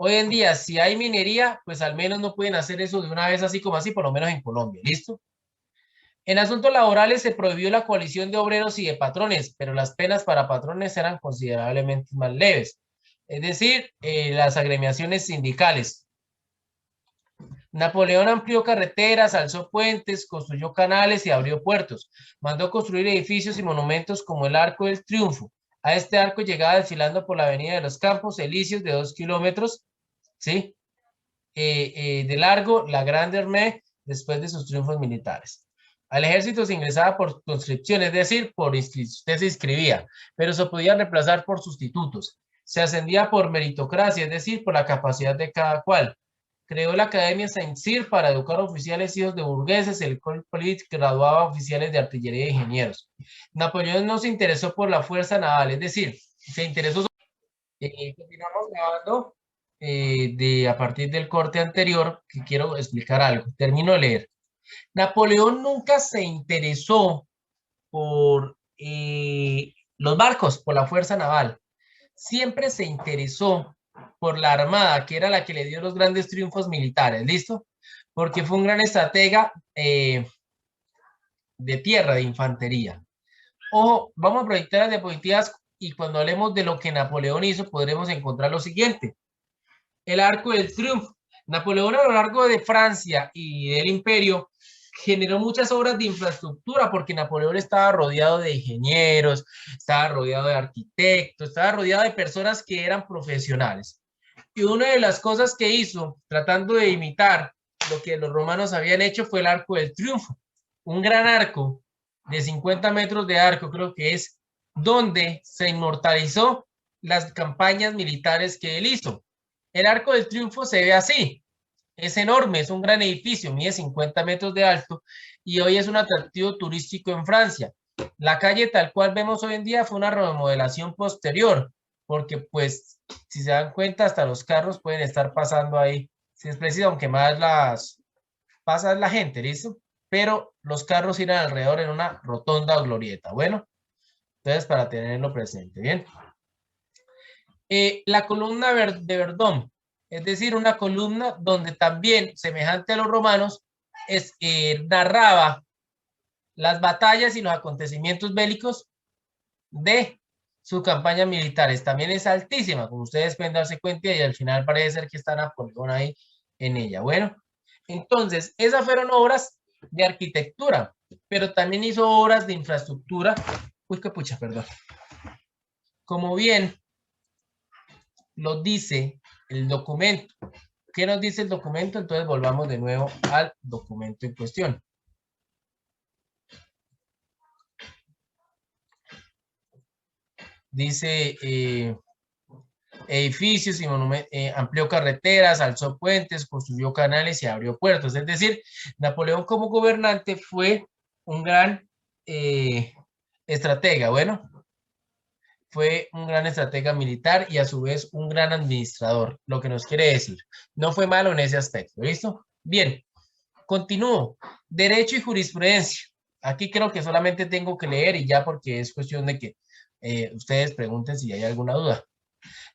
Hoy en día, si hay minería, pues al menos no pueden hacer eso de una vez así como así, por lo menos en Colombia. ¿Listo? En asuntos laborales se prohibió la coalición de obreros y de patrones, pero las penas para patrones eran considerablemente más leves. Es decir, las agremiaciones sindicales. Napoleón amplió carreteras, alzó puentes, construyó canales y abrió puertos. Mandó construir edificios y monumentos como el Arco del Triunfo. A este arco llegaba desfilando por la Avenida de los Campos Elíseos de 2 kilómetros, ¿sí? De largo, la Grande Armée, después de sus triunfos militares. Al ejército se ingresaba por conscripción, es decir, usted se inscribía, pero se podía reemplazar por sustitutos. Se ascendía por meritocracia, es decir, por la capacidad de cada cual. Creó la Academia Saint-Cyr para educar oficiales hijos de burgueses. El Colpolit graduaba oficiales de artillería e ingenieros. Napoleón no se interesó por la fuerza naval, es decir, se interesó. Continuamos grabando a partir del corte anterior, que quiero explicar algo. Termino de leer. Napoleón nunca se interesó por los barcos, por la fuerza naval. Siempre se interesó por la armada, que era la que le dio los grandes triunfos militares. ¿Listo? Porque fue un gran estratega de tierra, de infantería. Ojo, vamos a proyectar las diapositivas y cuando hablemos de lo que Napoleón hizo, podremos encontrar lo siguiente. El Arco del Triunfo. Napoleón a lo largo de Francia y del Imperio generó muchas obras de infraestructura porque Napoleón estaba rodeado de ingenieros, estaba rodeado de arquitectos, estaba rodeado de personas que eran profesionales. Y una de las cosas que hizo, tratando de imitar lo que los romanos habían hecho, fue el Arco del Triunfo. Un gran arco de 50 metros de arco, creo que es, donde se inmortalizó las campañas militares que él hizo. El Arco del Triunfo se ve así. Es enorme, es un gran edificio, mide 50 metros de alto y hoy es un atractivo turístico en Francia. La calle tal cual vemos hoy en día fue una remodelación posterior, porque pues, si se dan cuenta, hasta los carros pueden estar pasando ahí. Si es preciso, aunque más las pasa la gente, ¿listo? Pero los carros irán alrededor en una rotonda o glorieta. Bueno, entonces para tenerlo presente, ¿bien? La columna de Verdón, es decir, una columna donde también, semejante a los romanos, narraba las batallas y los acontecimientos bélicos de sus campañas militares. También es altísima, como ustedes pueden darse cuenta, y al final parece ser que está Napoleón ahí en ella. Bueno, entonces, esas fueron obras de arquitectura, pero también hizo obras de infraestructura. Uy, qué pucha, perdón. Como bien lo dice el documento. ¿Qué nos dice el documento? Entonces volvamos de nuevo al documento en cuestión. Dice edificios y monumentos, amplió carreteras, alzó puentes, construyó canales y abrió puertos. Es decir, Napoleón como gobernante fue un gran estratega. Bueno, fue un gran estratega militar y a su vez un gran administrador, lo que nos quiere decir. No fue malo en ese aspecto, ¿listo? Bien, continúo. Derecho y jurisprudencia. Aquí creo que solamente tengo que leer y ya, porque es cuestión de que ustedes pregunten si hay alguna duda.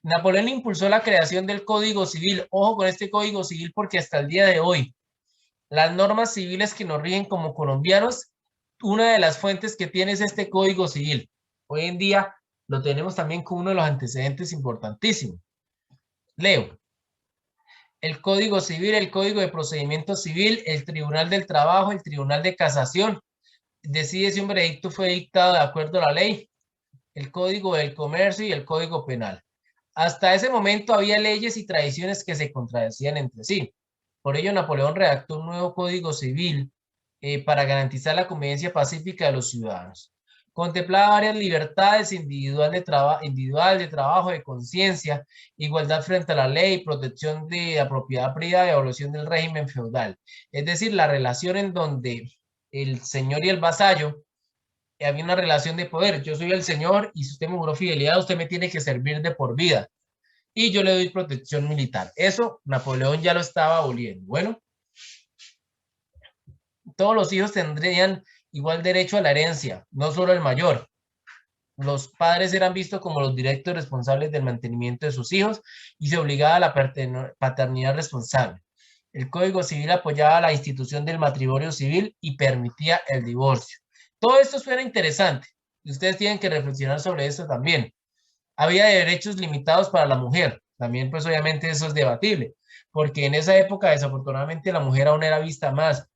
Napoleón impulsó la creación del Código Civil. Ojo con este Código Civil, porque hasta el día de hoy las normas civiles que nos rigen como colombianos, una de las fuentes que tiene es este Código Civil. Hoy en día lo tenemos también como uno de los antecedentes importantísimos. Leo. El Código Civil, el Código de Procedimiento Civil, el Tribunal del Trabajo, el Tribunal de Casación, decide si un veredicto fue dictado de acuerdo a la ley, el Código del Comercio y el Código Penal. Hasta ese momento había leyes y tradiciones que se contradecían entre sí. Por ello, Napoleón redactó un nuevo Código Civil para garantizar la convivencia pacífica de los ciudadanos. Contemplaba varias libertades individual de trabajo, de conciencia, igualdad frente a la ley, protección de la propiedad privada y abolición del régimen feudal. Es decir, la relación en donde el señor y el vasallo había una relación de poder. Yo soy el señor y si usted me juró fidelidad, usted me tiene que servir de por vida. Y yo le doy protección militar. Eso Napoleón ya lo estaba aboliendo. Bueno, todos los hijos tendrían igual derecho a la herencia, no solo el mayor. Los padres eran vistos como los directos responsables del mantenimiento de sus hijos y se obligaba a la paternidad responsable. El Código Civil apoyaba la institución del matrimonio civil y permitía el divorcio. Todo esto suena interesante y ustedes tienen que reflexionar sobre esto también. Había derechos limitados para la mujer. También, pues obviamente eso es debatible, porque en esa época desafortunadamente la mujer aún era vista más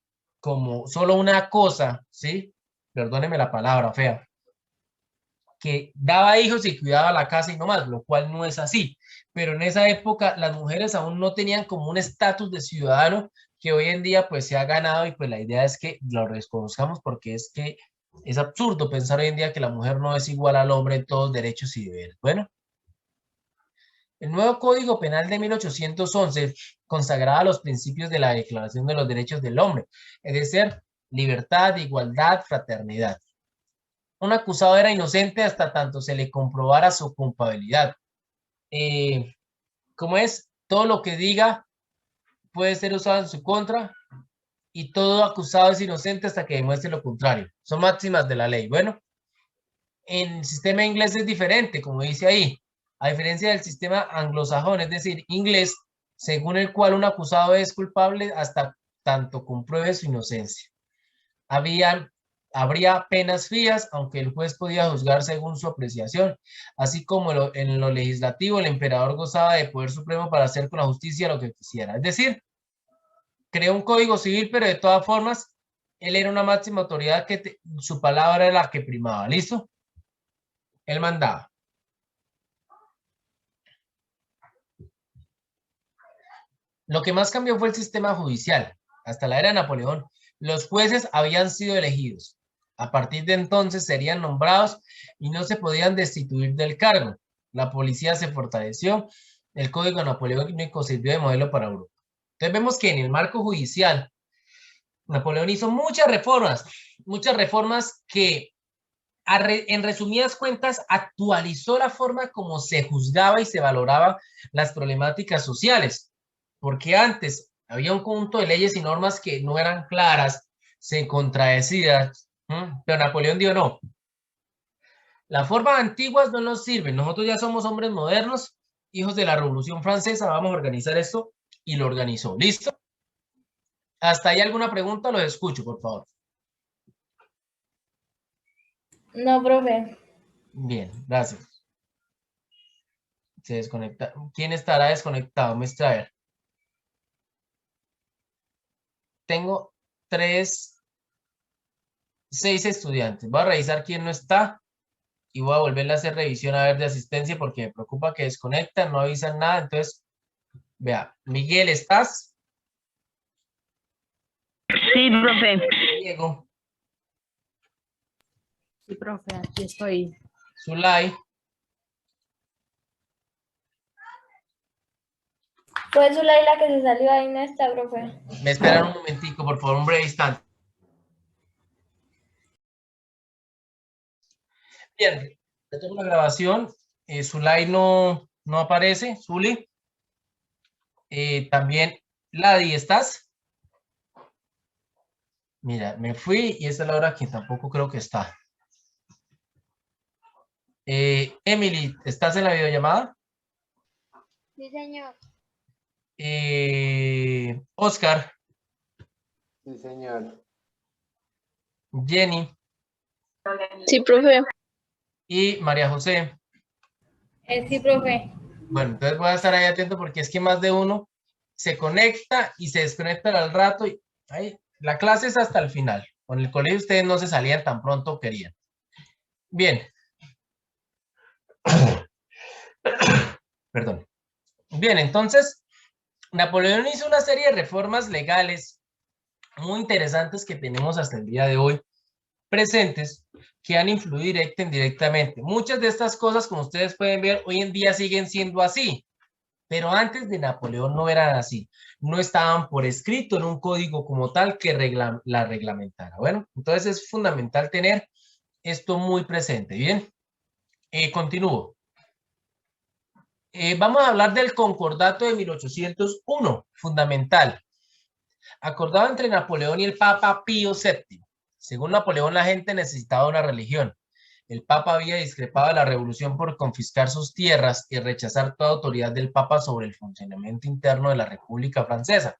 como solo una cosa, ¿sí? Perdóneme la palabra fea, que daba hijos y cuidaba la casa y no más, lo cual no es así. Pero en esa época las mujeres aún no tenían como un estatus de ciudadano que hoy en día pues se ha ganado y pues la idea es que lo reconozcamos, porque es que es absurdo pensar hoy en día que la mujer no es igual al hombre en todos derechos y deberes. Bueno, el nuevo Código Penal de 1811 consagraba los principios de la Declaración de los Derechos del Hombre, es decir, libertad, igualdad, fraternidad. Un acusado era inocente hasta tanto se le comprobara su culpabilidad. ¿Cómo es? Todo lo que diga puede ser usado en su contra y todo acusado es inocente hasta que demuestre lo contrario. Son máximas de la ley. Bueno, en el sistema inglés es diferente, como dice ahí. A diferencia del sistema anglosajón, es decir, inglés, según el cual un acusado es culpable hasta tanto compruebe su inocencia. Habría penas frías, aunque el juez podía juzgar según su apreciación, así como en lo legislativo el emperador gozaba de poder supremo para hacer con la justicia lo que quisiera. Es decir, creó un código civil, pero de todas formas, él era una máxima autoridad que su palabra era la que primaba. ¿Listo? Él mandaba. Lo que más cambió fue el sistema judicial. Hasta la era de Napoleón, los jueces habían sido elegidos. A partir de entonces serían nombrados y no se podían destituir del cargo. La policía se fortaleció. El Código Napoleónico sirvió de modelo para Europa. Entonces vemos que en el marco judicial, Napoleón hizo muchas reformas que, en resumidas cuentas, actualizó la forma como se juzgaba y se valoraba las problemáticas sociales. Porque antes había un conjunto de leyes y normas que no eran claras, se contradecían, pero Napoleón dijo no. Las formas antiguas no nos sirven, nosotros ya somos hombres modernos, hijos de la Revolución Francesa, vamos a organizar esto, y lo organizó. ¿Listo? ¿Hasta ahí alguna pregunta? Los escucho, por favor.
No, profe.
Bien, gracias. Se desconecta. ¿Quién estará desconectado? Muestra a ver. Tengo 6 estudiantes. Voy a revisar quién no está y voy a volverle a hacer revisión a ver de asistencia porque me preocupa que desconectan, no avisan nada. Entonces, vea, Miguel, ¿estás?
Sí, profe.
Diego.
Sí, profe, aquí estoy.
Zulay.
Fue Zulaila que se salió ahí, no está, profe.
Me esperan un momentico, por favor, un breve instante. Bien, tengo la grabación. Zulay no aparece. Zuli. También, Ladi, ¿estás? Mira, me fui y esta es la hora que tampoco creo que está. Emily, ¿estás en la videollamada?
Sí, señor.
Oscar,
Sí, señor.
Jenny
Sí, profe.
y María José.
Sí, profe.
Bueno, entonces voy a estar ahí atento porque es que más de uno se conecta y se desconecta al rato. Y ahí, la clase es hasta el final. Con el colegio ustedes no se salían tan pronto querían. Bien. Perdón. Bien, entonces, Napoleón hizo una serie de reformas legales muy interesantes que tenemos hasta el día de hoy presentes, que han influido directa e indirectamente. Muchas de estas cosas, como ustedes pueden ver, hoy en día siguen siendo así, pero antes de Napoleón no eran así. No estaban por escrito en un código como tal que la reglamentara. Bueno, entonces es fundamental tener esto muy presente. Bien, continúo. Vamos a hablar del concordato de 1801, fundamental. Acordado entre Napoleón y el Papa Pío VII. Según Napoleón, la gente necesitaba una religión. El Papa había discrepado de la revolución por confiscar sus tierras y rechazar toda autoridad del Papa sobre el funcionamiento interno de la República Francesa.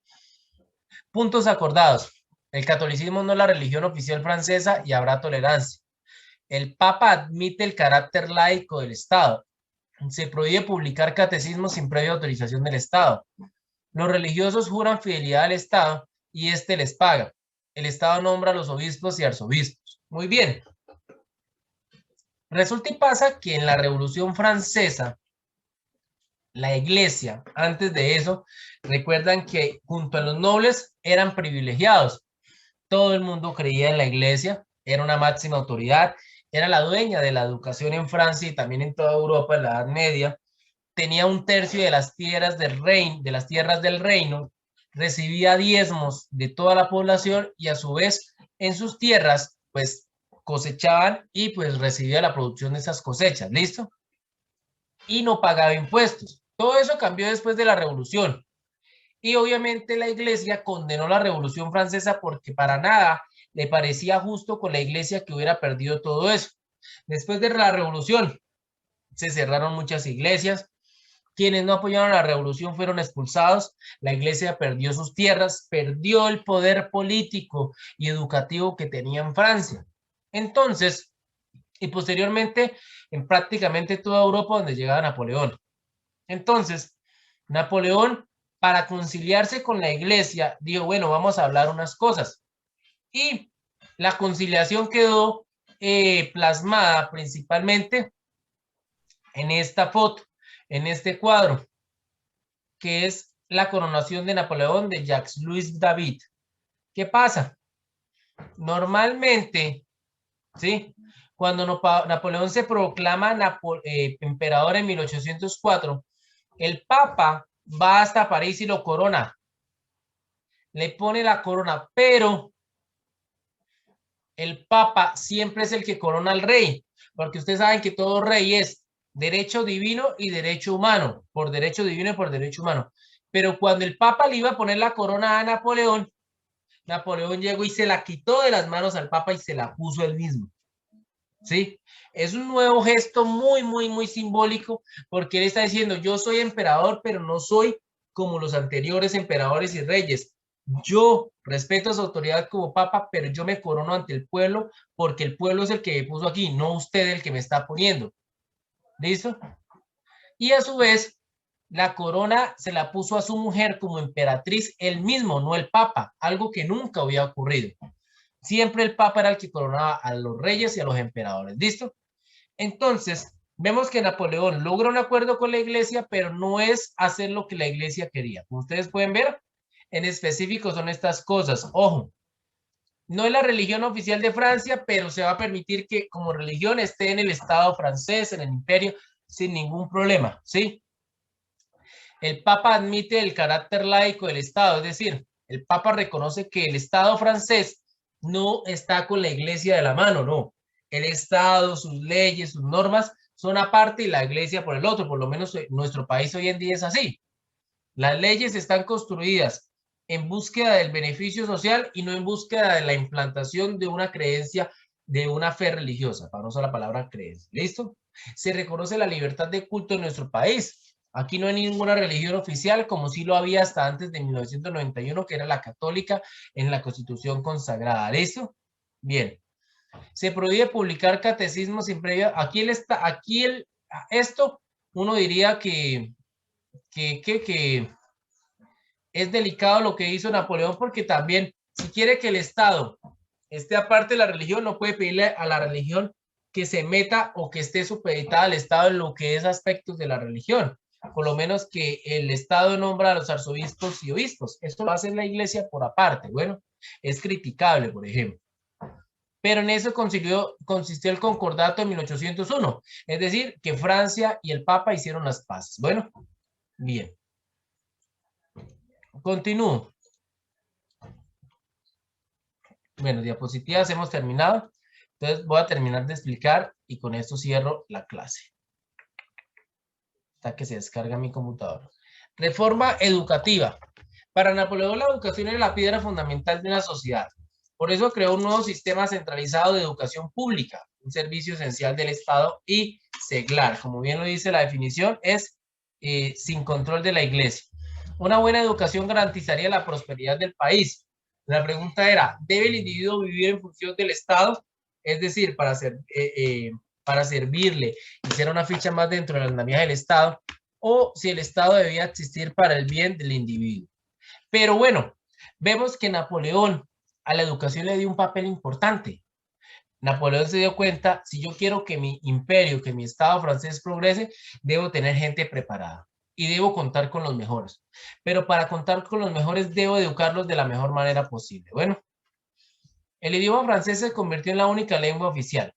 Puntos acordados. El catolicismo no es la religión oficial francesa y habrá tolerancia. El Papa admite el carácter laico del Estado. Se prohíbe publicar catecismos sin previa autorización del Estado. Los religiosos juran fidelidad al Estado y éste les paga. El Estado nombra a los obispos y arzobispos. Muy bien. Resulta y pasa que en la Revolución Francesa, la iglesia, antes de eso, recuerdan que junto a los nobles eran privilegiados. Todo el mundo creía en la iglesia, era una máxima autoridad, era la dueña de la educación en Francia y también en toda Europa en la Edad Media. Tenía un tercio de las tierras del reino, recibía diezmos de toda la población y a su vez en sus tierras pues cosechaban y pues recibía la producción de esas cosechas, ¿listo? Y no pagaba impuestos. Todo eso cambió después de la revolución. Y obviamente la iglesia condenó la Revolución Francesa porque para nada le parecía justo con la iglesia que hubiera perdido todo eso. Después de la revolución se cerraron muchas iglesias. Quienes no apoyaron la revolución fueron expulsados, la iglesia perdió sus tierras, perdió el poder político y educativo que tenía en Francia. Entonces, y posteriormente en prácticamente toda Europa donde llegaba Napoleón. Entonces, Napoleón, para conciliarse con la iglesia, dijo, bueno, vamos a hablar unas cosas. Y la conciliación quedó plasmada principalmente en esta foto, en este cuadro, que es la coronación de Napoleón de Jacques-Louis David. ¿Qué pasa? Normalmente, ¿sí? Cuando Napoleón se proclama emperador en 1804, el Papa va hasta París y lo corona. Le pone la corona, pero el Papa siempre es el que corona al rey, porque ustedes saben que todo rey es derecho divino y derecho humano, por derecho divino y por derecho humano. Pero cuando el Papa le iba a poner la corona a Napoleón, Napoleón llegó y se la quitó de las manos al Papa y se la puso él mismo. ¿Sí? Es un nuevo gesto muy, muy, muy simbólico porque él está diciendo, yo soy emperador, pero no soy como los anteriores emperadores y reyes. Yo respeto su autoridad como papa, pero yo me corono ante el pueblo porque el pueblo es el que me puso aquí, no usted el que me está poniendo. ¿Listo? Y a su vez, la corona se la puso a su mujer como emperatriz él mismo, no el papa, algo que nunca había ocurrido. Siempre el papa era el que coronaba a los reyes y a los emperadores. ¿Listo? Entonces, vemos que Napoleón logra un acuerdo con la iglesia, pero no es hacer lo que la iglesia quería. Como ustedes pueden ver, en específico son estas cosas. Ojo, no es la religión oficial de Francia, pero se va a permitir que como religión esté en el Estado francés, en el imperio, sin ningún problema, ¿sí? El Papa admite el carácter laico del Estado, es decir, el Papa reconoce que el Estado francés no está con la iglesia de la mano, no. El Estado, sus leyes, sus normas son aparte y la iglesia por el otro. Por lo menos en nuestro país hoy en día es así. Las leyes están construidas en búsqueda del beneficio social y no en búsqueda de la implantación de una creencia, de una fe religiosa, para no usar la palabra creencia. ¿Listo? Se reconoce la libertad de culto en nuestro país. Aquí no hay ninguna religión oficial, como sí lo había hasta antes de 1991, que era la católica en la Constitución consagrada. ¿Listo? Bien. Se prohíbe publicar catecismos sin previa. Esto uno diría que es delicado lo que hizo Napoleón, porque también, si quiere que el Estado esté aparte de la religión, no puede pedirle a la religión que se meta o que esté supeditada al Estado en lo que es aspectos de la religión. Por lo menos que el Estado nombra a los arzobispos y obispos. Esto lo hace la Iglesia por aparte. Bueno, es criticable, por ejemplo. Pero en eso consistió el concordato de 1801. Es decir, que Francia y el Papa hicieron las paces. Bueno, bien. Continúo. Bueno, diapositivas hemos terminado. Entonces voy a terminar de explicar y con esto cierro la clase. Hasta que se descarga mi computadora. Reforma educativa. Para Napoleón la educación era la piedra fundamental de una sociedad. Por eso creó un nuevo sistema centralizado de educación pública, un servicio esencial del Estado y seglar. Como bien lo dice la definición, es sin control de la Iglesia. Una buena educación garantizaría la prosperidad del país. La pregunta era, ¿debe el individuo vivir en función del Estado? Es decir, para servirle y ser una ficha más dentro de la andamiaje del Estado, o si el Estado debía existir para el bien del individuo. Pero bueno, vemos que Napoleón a la educación le dio un papel importante. Napoleón se dio cuenta, si yo quiero que mi imperio, que mi Estado francés progrese, debo tener gente preparada y debo contar con los mejores. Pero para contar con los mejores, debo educarlos de la mejor manera posible. Bueno, el idioma francés se convirtió en la única lengua oficial.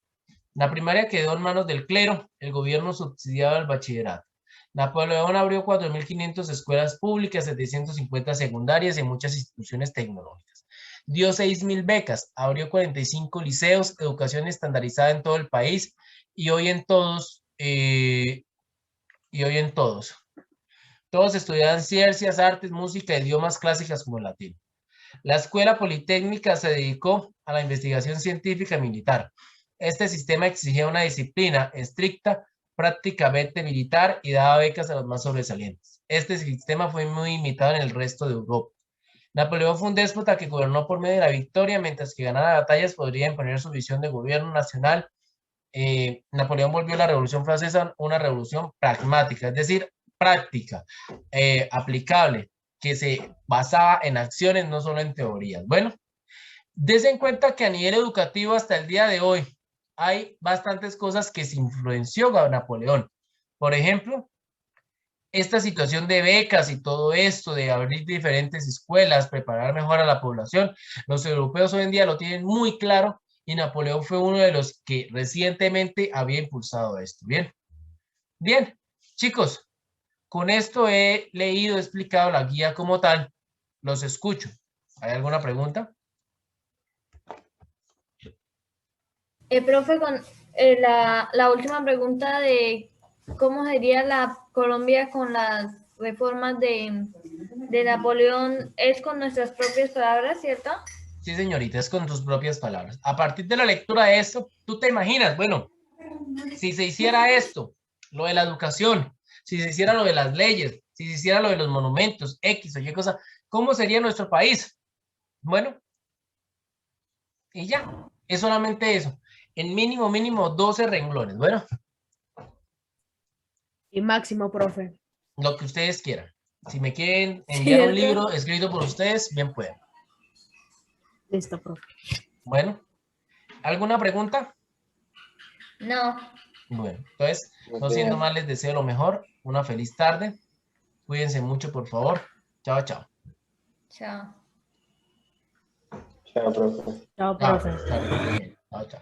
La primaria quedó en manos del clero, el gobierno subsidiaba el bachillerato. Napoleón abrió 4.500 escuelas públicas, 750 secundarias y muchas instituciones tecnológicas. Dio 6.000 becas, abrió 45 liceos, educación estandarizada en todo el país y hoy en todos, todos estudiaban ciencias, artes, música, idiomas clásicas como el latín. La escuela politécnica se dedicó a la investigación científica y militar. Este sistema exigía una disciplina estricta, prácticamente militar y daba becas a los más sobresalientes. Este sistema fue muy imitado en el resto de Europa. Napoleón fue un déspota que gobernó por medio de la victoria, mientras que ganara batallas podría imponer su visión de gobierno nacional. Napoleón volvió a la Revolución Francesa una revolución pragmática, es decir, práctica, aplicable, que se basaba en acciones, no solo en teorías. Bueno, des en cuenta que a nivel educativo hasta el día de hoy hay bastantes cosas que se influenció a Napoleón. Por ejemplo, esta situación de becas y todo esto, de abrir diferentes escuelas, preparar mejor a la población, los europeos hoy en día lo tienen muy claro y Napoleón fue uno de los que recientemente había impulsado esto. Bien, bien, chicos, con esto he leído, he explicado la guía como tal. Los escucho. ¿Hay alguna pregunta?
Profe, con la última pregunta de cómo sería la Colombia con las reformas de Napoleón, es con nuestras propias palabras, ¿cierto?
Sí, señorita, es con tus propias palabras. A partir de la lectura de esto, tú te imaginas, bueno, si se hiciera esto, lo de la educación, si se hiciera lo de las leyes, si se hiciera lo de los monumentos, X o Y cosa, ¿cómo sería nuestro país? Bueno, y ya, es solamente eso. En mínimo 12 renglones. Bueno.
Y máximo, profe.
Lo que ustedes quieran. Si me quieren enviar un libro escrito por ustedes, bien pueden.
Listo, profe.
Bueno, ¿alguna pregunta?
No.
Bueno, entonces, no siendo más, les deseo lo mejor. Una feliz tarde. Cuídense mucho, por favor. Chao, chao.
Chao.
Chao, profe.
Chao, profe.
Chao, chao.